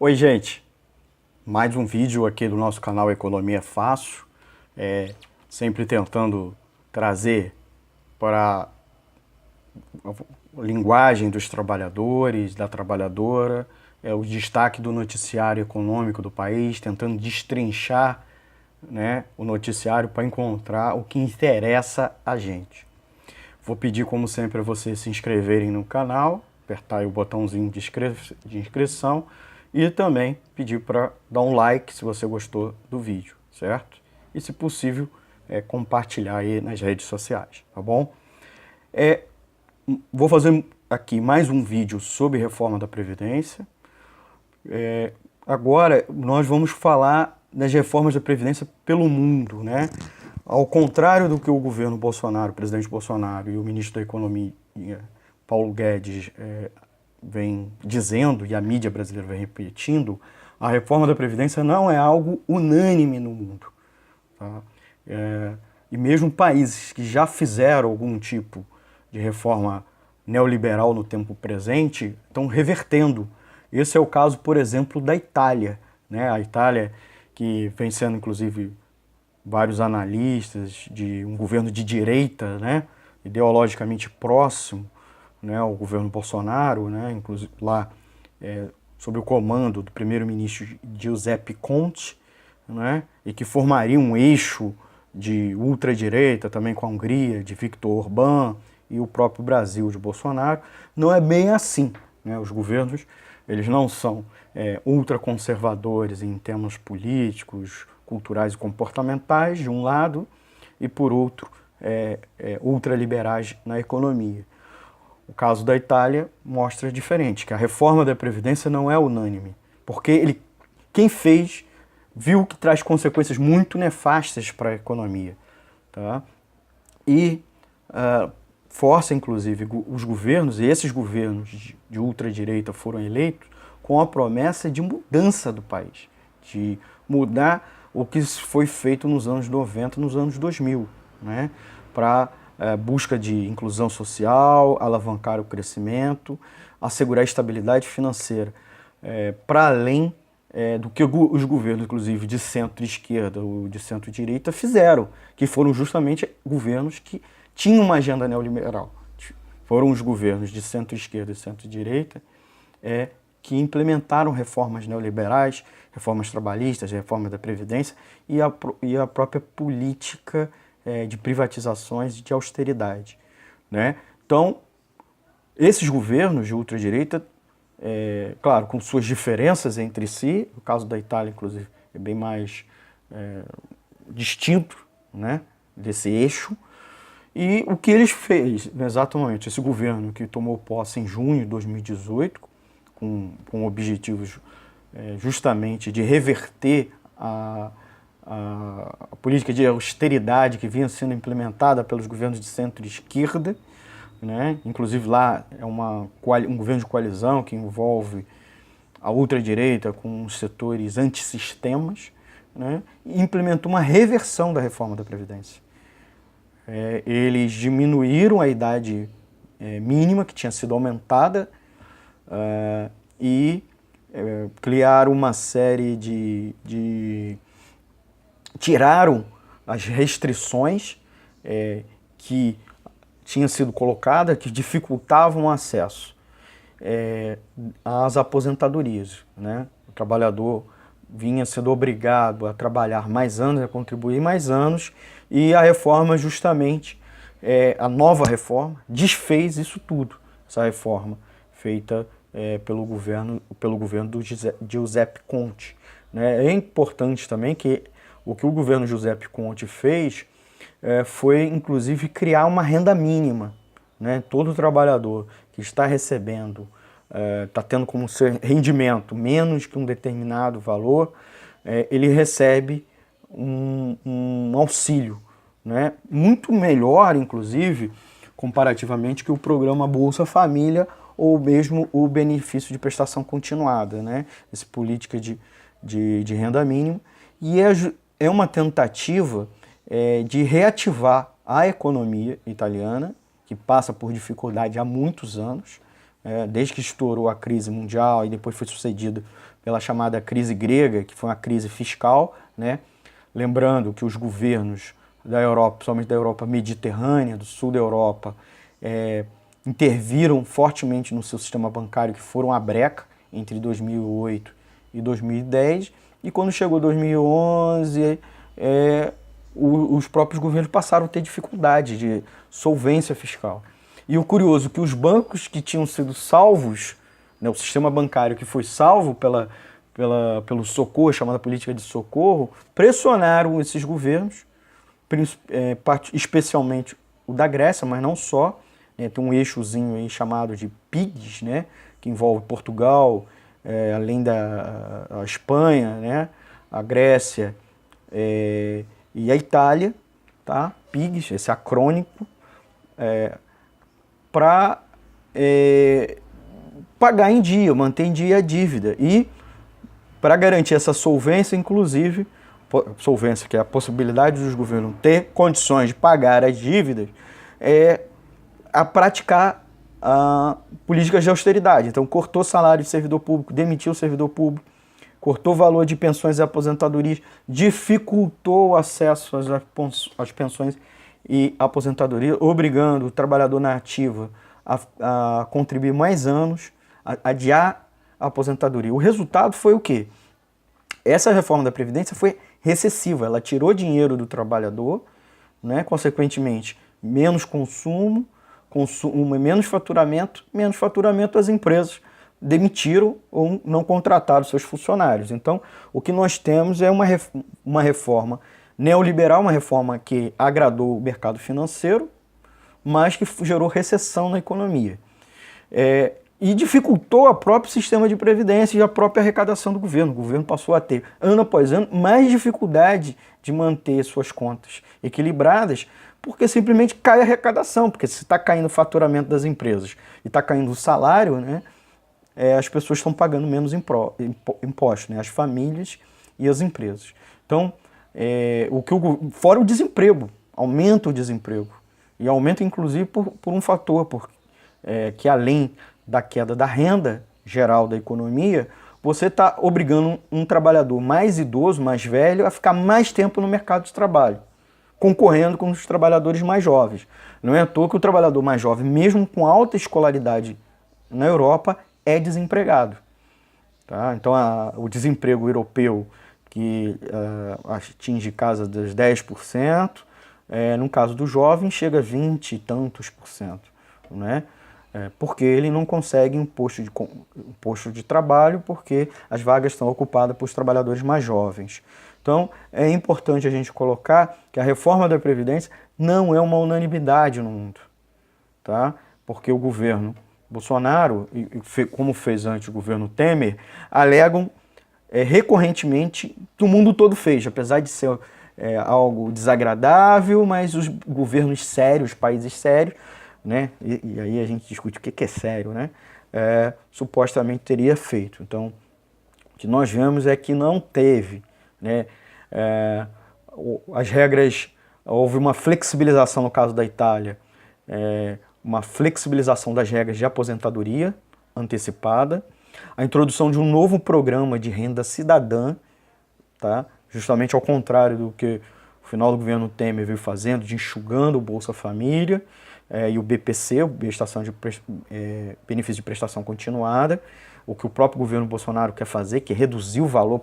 Oi, gente! Mais um vídeo aqui do nosso canal Economia Fácil, sempre tentando trazer para a linguagem dos trabalhadores, da trabalhadora, o destaque do noticiário econômico do país, tentando destrinchar, né, o noticiário para encontrar o que interessa a gente. Vou pedir, como sempre, a vocês se inscreverem no canal, apertar aí o botãozinho de inscrição e também pedir para dar um like se você gostou do vídeo, certo? E, se possível, compartilhar aí nas redes sociais, tá bom? Vou fazer aqui mais um vídeo sobre reforma da Previdência. Agora nós vamos falar das reformas da Previdência pelo mundo, né? Ao contrário do que o governo Bolsonaro, o presidente Bolsonaro e o ministro da Economia, Paulo Guedes, vem dizendo, e a mídia brasileira vem repetindo, a reforma da Previdência não é algo unânime no mundo. Tá? E mesmo países que já fizeram algum tipo de reforma neoliberal no tempo presente estão revertendo. Esse é o caso, por exemplo, da Itália, né? A Itália, que vem sendo, inclusive, vários analistas de um governo de direita, né? Ideologicamente próximo, né, ao governo Bolsonaro, né? Inclusive lá sob o comando do primeiro-ministro Giuseppe Conte, né? E que formaria um eixo de ultradireita também com a Hungria, de Viktor Orbán e o próprio Brasil de Bolsonaro. Não é bem assim, né? Os governos, eles não são ultraconservadores em termos políticos, culturais e comportamentais, de um lado, e por outro, ultraliberais na economia. O caso da Itália mostra diferente, que a reforma da Previdência não é unânime, porque quem fez viu que traz consequências muito nefastas para a economia, tá? E força, inclusive, os governos, e esses governos de ultradireita foram eleitos com a promessa de mudança do país, de mudar o que foi feito nos anos 90, nos anos 2000, né? Para busca de inclusão social, alavancar o crescimento, assegurar a estabilidade financeira, para além do que os governos, inclusive, de centro-esquerda ou de centro-direita fizeram, que foram justamente governos que tinham uma agenda neoliberal. Foram os governos de centro-esquerda e centro-direita que implementaram reformas neoliberais, reformas trabalhistas, reformas da Previdência e a própria política de privatizações e de austeridade, né? Então, esses governos de ultradireita, claro, com suas diferenças entre si, o caso da Itália, inclusive, é bem mais distinto, né, desse eixo. E o que eles fez, exatamente, esse governo que tomou posse em junho de 2018, com objetivos justamente de reverter a política de austeridade que vinha sendo implementada pelos governos de centro-esquerda, né? Inclusive lá é um governo de coalizão que envolve a ultradireita com os setores antissistemas, né? E implementou uma reversão da reforma da Previdência. Eles diminuíram a idade mínima que tinha sido aumentada e criaram uma série tiraram as restrições que tinham sido colocadas, que dificultavam o acesso às aposentadorias, né? O trabalhador vinha sendo obrigado a trabalhar mais anos, a contribuir mais anos, e a reforma justamente, a nova reforma, desfez isso tudo, essa reforma feita pelo governo do Giuseppe Conte, né? É importante também que o que o governo Giuseppe Conte fez foi, inclusive, criar uma renda mínima, né? Todo trabalhador que está recebendo, está tendo como seu rendimento menos que um determinado valor, ele recebe um auxílio, né? Muito melhor, inclusive, comparativamente, que o programa Bolsa Família ou mesmo o benefício de prestação continuada, né? Essa política de renda mínima. E é uma tentativa de reativar a economia italiana, que passa por dificuldade há muitos anos, desde que estourou a crise mundial e depois foi sucedido pela chamada crise grega, que foi uma crise fiscal, né? Lembrando que os governos da Europa, principalmente da Europa mediterrânea, do sul da Europa, interviram fortemente no seu sistema bancário, que foram a breca entre 2008 e 2010, e quando chegou 2011, os próprios governos passaram a ter dificuldade de solvência fiscal. E o curioso é que os bancos que tinham sido salvos, né, o sistema bancário que foi salvo pelo socorro, chamada política de socorro, pressionaram esses governos, especialmente o da Grécia, mas não só, né, tem um eixozinho aí chamado de PIGS, né, que envolve Portugal, além da Espanha, né, a Grécia e a Itália, tá? PIGS, esse acrônimo, para pagar em dia, manter em dia a dívida. E para garantir essa solvência, inclusive, solvência, que é a possibilidade dos governos ter condições de pagar as dívidas, a praticar políticas de austeridade. Então, cortou salário de servidor público, demitiu o servidor público, cortou o valor de pensões e aposentadorias, dificultou o acesso às pensões e aposentadoria, obrigando o trabalhador na ativa a contribuir mais anos, a adiar a aposentadoria. O resultado foi o quê? Essa reforma da Previdência foi recessiva, ela tirou dinheiro do trabalhador, né? Consequentemente, menos consumo, menos faturamento as empresas demitiram ou não contrataram seus funcionários. Então, o que nós temos é uma reforma neoliberal, uma reforma que agradou o mercado financeiro, mas que gerou recessão na economia. E dificultou o próprio sistema de previdência e a própria arrecadação do governo. O governo passou a ter, ano após ano, mais dificuldade de manter suas contas equilibradas, porque simplesmente cai a arrecadação, porque se está caindo o faturamento das empresas e está caindo o salário, né, as pessoas estão pagando menos impostos, né, as famílias e as empresas. Então, fora o desemprego, aumenta o desemprego. E aumenta, inclusive, por um fator, que além da queda da renda geral da economia, você está obrigando um trabalhador mais idoso, mais velho, a ficar mais tempo no mercado de trabalho, concorrendo com os trabalhadores mais jovens. Não é à toa que o trabalhador mais jovem, mesmo com alta escolaridade na Europa, é desempregado. Tá? Então, o desemprego europeu, que atinge casa dos 10%, no caso do jovem, chega a 20 e tantos por cento, né? Porque ele não consegue um posto de trabalho, porque as vagas estão ocupadas por trabalhadores mais jovens. Então, é importante a gente colocar que a reforma da Previdência não é uma unanimidade no mundo, tá? Porque o governo Bolsonaro, como fez antes o governo Temer, alegam recorrentemente que o mundo todo fez, apesar de ser algo desagradável, mas os governos sérios, países sérios, né? E aí a gente discute o que é sério, né? Supostamente teria feito. Então, o que nós vemos é que não teve, né? As regras, houve uma flexibilização no caso da Itália, uma flexibilização das regras de aposentadoria antecipada, a introdução de um novo programa de renda cidadã, tá? Justamente ao contrário do que o final do governo Temer veio fazendo, de enxugando o Bolsa Família, e o BPC, o Benefício de Prestação Continuada, o que o próprio governo Bolsonaro quer fazer, que é reduzir o valor,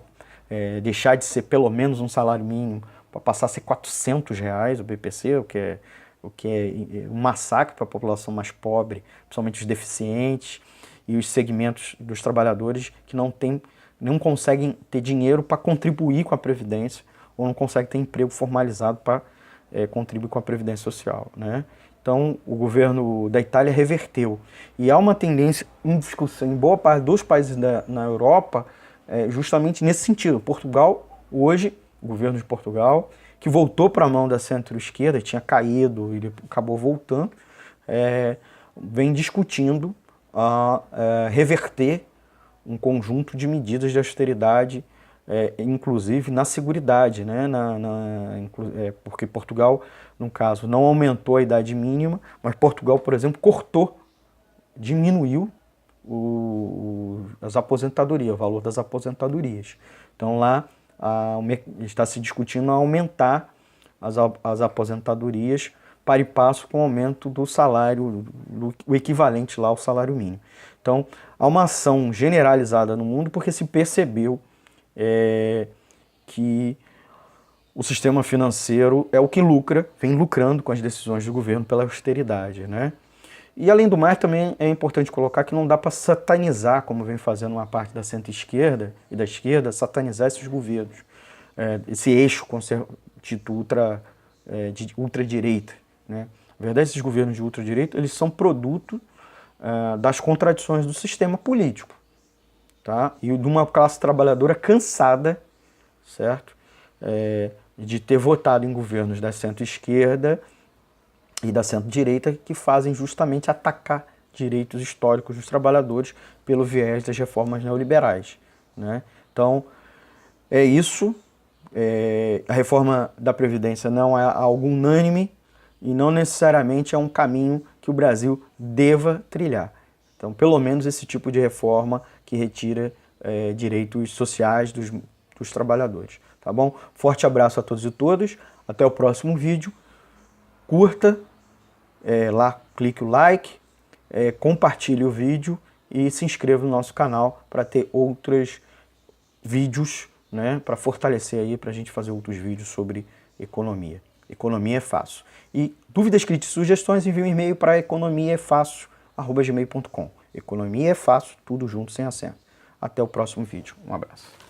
deixar de ser pelo menos um salário mínimo para passar a ser R$ 400 o BPC, o que é um massacre para a população mais pobre, principalmente os deficientes e os segmentos dos trabalhadores que não conseguem ter dinheiro para contribuir com a Previdência ou não conseguem ter emprego formalizado para contribuir com a Previdência Social, né? Então, o governo da Itália reverteu. E há uma tendência em discussão em boa parte dos países na Europa, justamente nesse sentido. Portugal, hoje, o governo de Portugal, que voltou para a mão da centro-esquerda, tinha caído e acabou voltando, vem discutindo reverter um conjunto de medidas de austeridade, inclusive na seguridade, né? Porque Portugal, no caso, não aumentou a idade mínima, mas Portugal, por exemplo, diminuiu as aposentadorias, o valor das aposentadorias. Então lá está se discutindo aumentar as aposentadorias para e passo com o aumento do salário, o equivalente lá ao salário mínimo. Então há uma ação generalizada no mundo porque se percebeu que o sistema financeiro é o que vem lucrando com as decisões do governo pela austeridade, né? E além do mais, também é importante colocar que não dá para satanizar, como vem fazendo uma parte da centro-esquerda e da esquerda, satanizar esses governos, esse eixo dito de ultradireita, né? Na verdade, esses governos de ultradireita, eles são produto das contradições do sistema político, tá? E de uma classe trabalhadora cansada, certo? De ter votado em governos da centro-esquerda e da centro-direita que fazem justamente atacar direitos históricos dos trabalhadores pelo viés das reformas neoliberais, né? Então, é isso. A reforma da Previdência não é algo unânime e não necessariamente é um caminho que o Brasil deva trilhar. Então, pelo menos esse tipo de reforma que retira direitos sociais dos trabalhadores. Tá bom? Forte abraço a todos e todas. Até o próximo vídeo. Curta, lá clique o like, compartilhe o vídeo e se inscreva no nosso canal para ter outros vídeos, né, para fortalecer aí, para a gente fazer outros vídeos sobre economia. Economia é fácil. E dúvidas, críticas e sugestões, envie um e-mail para economiaefácil@gmail.com. Economia é fácil, tudo junto, sem acento. Até o próximo vídeo. Um abraço.